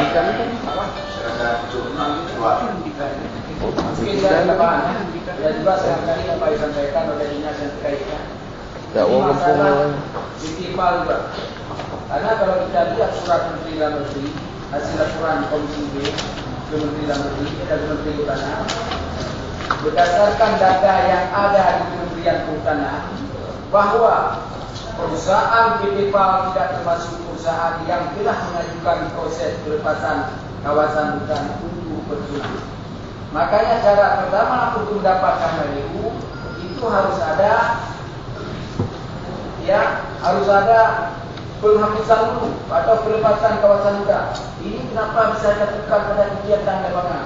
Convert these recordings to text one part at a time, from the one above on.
kami kan serta jurnal dua. Mungkin dari bahannya dan juga seringkali apa yang disampaikan oleh dinas yang terkaitnya. Ini masalah ditipal juga. Karena kalau kita lihat surat Menteri Dalam Negeri, hasil laporan Komisi B ke Menteri Dalam Negeri dan Menteri Kehutanan, berdasarkan data yang ada di Kementerian Kehutanan, bahwa perusahaan PT PAL tidak termasuk perusahaan yang telah mengajukan proses pelepasan kawasan hutan untuk bersunang. Makanya cara pertama untuk mendapatkan RU itu harus ada penghapusan dulu atau pelepasan kawasan hutan. Ini kenapa bisa dilakukan pada kegiatan lapangan.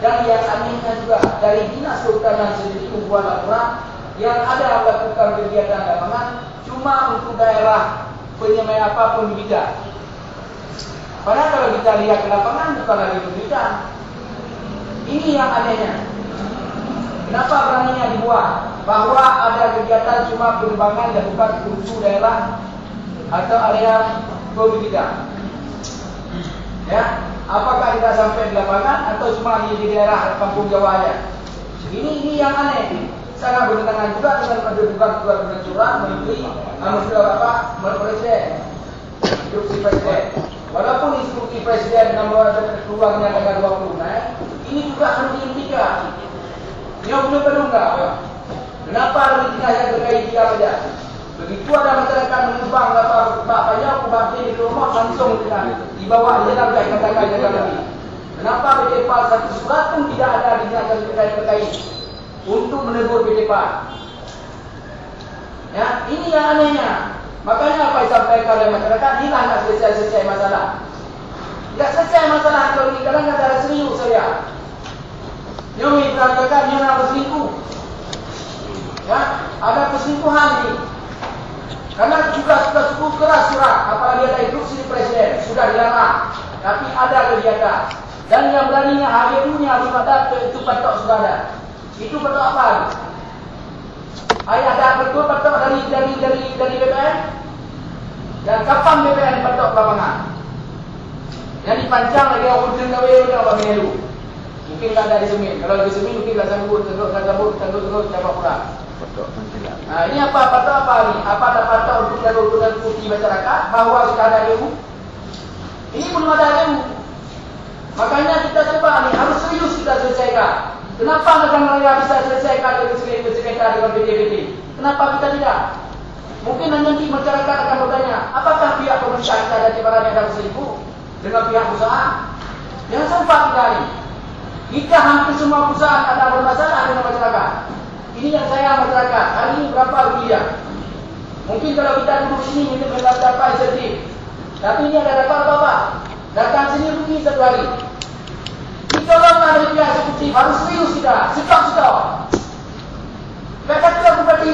Dan yang anehnya juga dari Dinas Kehutanan sendiri membuat laporan yang ada melakukan kegiatan lapangan cuma untuk daerah pembibitan. Padahal kalau kita lihat ke lapangan bukan lagi pembibitan. Ini yang anehnya. Kenapa beraninya dibuat bahwa ada kegiatan cuma pengembangan dan bukan unsur daerah atau area pembibitan? Ya, apakah kita sampai di lapangan atau cuma di daerah kampung Jawa aja? Ini yang aneh. Sangat bertentangan juga dengan kedudukan pencuran Menteri Presiden, instruksi Presiden. Walaupun instruksi Presiden nomor keluarnya tanggal 20 Mei, ini juga harus dihentikan. Dia belum enggak. Kenapa harus yang terkait dia saja? Begitu ada masyarakat menyumbang bapaknya kubakti di rumah langsung dibawa di dalam katakan jaga lagi. Kenapa PT PAL satu surat pun tidak ada di yang terkait untuk menegur PT PAL? Ya, ini yang anehnya. Makanya apa yang disampaikan oleh masyarakat, ini lah tidak selesai masalah. Tidak selesai masalah kalau ini kadang ada serius saya. Yang mengatakan yang nak berselingkuh. Ya, ada perselingkuhan ini. Karena juga sudah cukup keras surat, apalagi ada instruksi Presiden sudah dilarang, tapi ada kegiatan. Dan yang beraninya hari punya lima data itu patok sudah ada. Itu patok apa? Ayah ada betul patok dari BPN? Dan kapan BPN patok lapangan? Yang dipancang lagi awal gawe apa melu? Mungkin tak ada di Semin. Kalau di Semin mungkin tak sambut, tengok siapa pulang. Nah, ini apa ni? Apa ada patok untuk jaga bukti masyarakat bahawa sudah ada ilmu? Ini belum ada ilmu. Makanya kita coba ni harus serius kita selesaikan. Kenapa negara Melayu bisa selesaikan dengan sekitar dengan PT-PT? Kenapa kita tidak? Mungkin nanti masyarakat akan bertanya, apakah pihak pemerintah kita ada cibaran yang ada selingkuh dengan pihak perusahaan? Jangan sampai kita ini. Kita hampir semua perusahaan ada bermasalah dengan masyarakat. Ini yang saya masyarakat. Hari ini berapa rupiah? Mungkin kalau kita duduk sini mungkin dapat insentif. Tapi ini ada dapat apa-apa. Datang sini rugi satu hari. Ditolonglah dari pihak eksekutif. Harus serius kita. Stop. Mereka tidak bupati.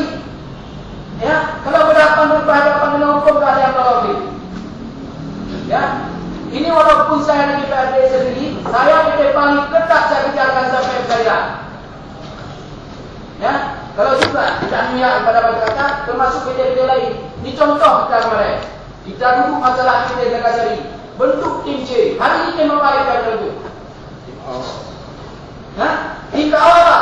Ya, kalau berhadapan dengan hukum tak ada yang tolong. Ya, ini walaupun saya lagi PRD sendiri, saya paling ketat saya kejarkan sampai saya. Ya, kalau juga tidak memihak kepada masyarakat, termasuk PT-PT lain. Ini contoh kita kemarin. Kita dulu masalah PT Jagasari, bentuk tim C. Hari ini memang baik kita itu. Nah, hingga awal.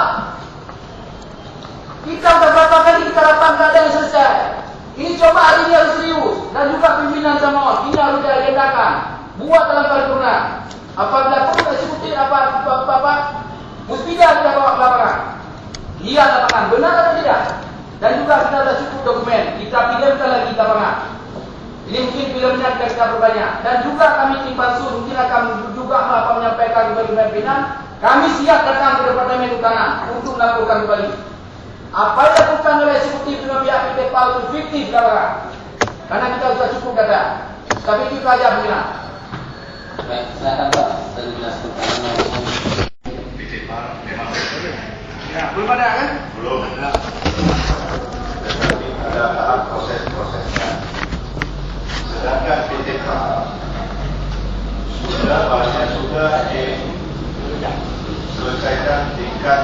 Kita sudah berapa kali kita datang tak ada yang selesai. Ini coba hari ini harus serius dan juga pimpinan sama ini harus diagendakan. Buat dalam paripurna. Apabila pun eksekutif apa musbidah kita bawa ke lapangan. Lihat lapangan benar atau tidak? Dan juga kita sudah cukup dokumen. Kita pilihkan lagi lapangan. Ini mungkin filmnya kita berbanyak. Dan juga kami tim pansus mungkin akan juga menyampaikan kepada pimpinan. Kami siap datang ke Departemen Kehutanan untuk melakukan kembali. Apa yang dilakukan oleh eksekutif dengan pihak PT PAL itu fiktif lapangan. Karena kita sudah cukup data. Tapi itu saja pimpinan. Baik, silakan Pak dari Dinas Kehutanan. PT PAL memang Ya, belum ada kan? belum ada. Tetapi ada tahap proses-prosesnya. Sedangkan PT PAL sudah diselesaikan tingkat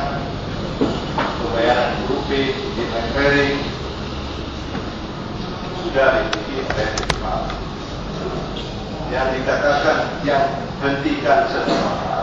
pembayaran UP, impairing sudah dimiliki oleh PT PAL. yang dikatakan yang hentikan semua.